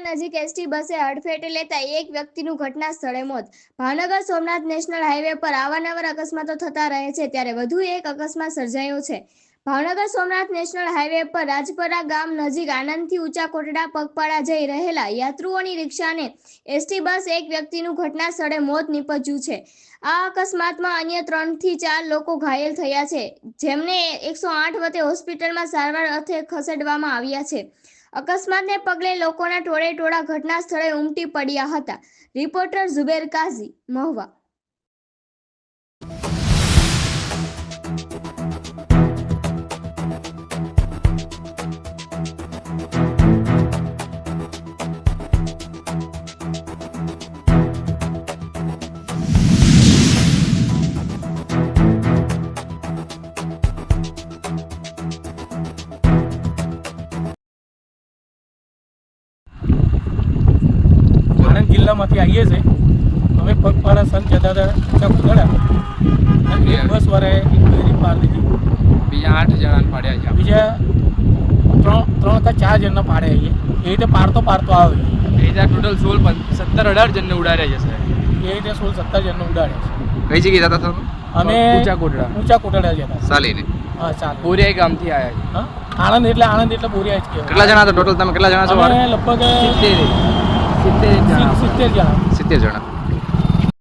નજીક એસટી બસે હડફેટે લેતા એક વ્યક્તિનું ઘટના સ્થળે મોત. ભાવનગર સોમનાથ નેશનલ હાઈવે પર અવારનવાર અકસ્માતો થતા રહે છે, ત્યારે વધુ એક અકસ્માત સર્જાયો છે. ભાવનગર સોમનાથ નેશનલ હાઈવે પર રાજપરા ગામ નજીક આણંદથી ઊંચા કોટડા પગપાળા જઈ રહેલા યાત્રુઓની રિક્ષાને એસટી બસ એક વ્યક્તિનું ઘટના સ્થળે મોત નીપજ્યું છે. આ અકસ્માતમાં અન્ય 3 થી 4 લોકો ઘાયલ થયા છે, જેમને 108 વડે હોસ્પિટલમાં સારવાર અર્થે ખસેડવામાં આવ્યા છે. અકસ્માતને પગલે લોકોના ટોળેટોળા ઘટના સ્થળે ઉમટી પડ્યા હતા. રિપોર્ટર ઝુબેર કાઝી, મહુવા. આણંદ જિલ્લામાંથી આવીએ છીએ. અમે પગપાળા સંત જતા હતા ઊંચા કોટડા અને એક બસ વાળાએ એક બેરી પાર લીધી. બીજા 8 જણાને પાડ્યા છે. બીજા 3 કે 4 જણને પાડ્યા છે. એ રીતે પાડતો આવે. એ રીતે ટોટલ 17-18 જણને ઉડાડ્યા જશે. એ રીતે 16-17 જણને ઉડાડ્યા છે. કઈ જગ્યાએ જતા હતા? અમે ઊંચા કોટડા જતા. ચાલીને? હા, ચાલ. બોરિયા ગામથી આવ્યા છે. હા, આણંદ એટલે બોરિયા જ કહેવાય. કેટલા જણા હતા ટોટલ? તમે કેટલા જણા છો? અમે લગભગ 70 જણા. 70 જણા.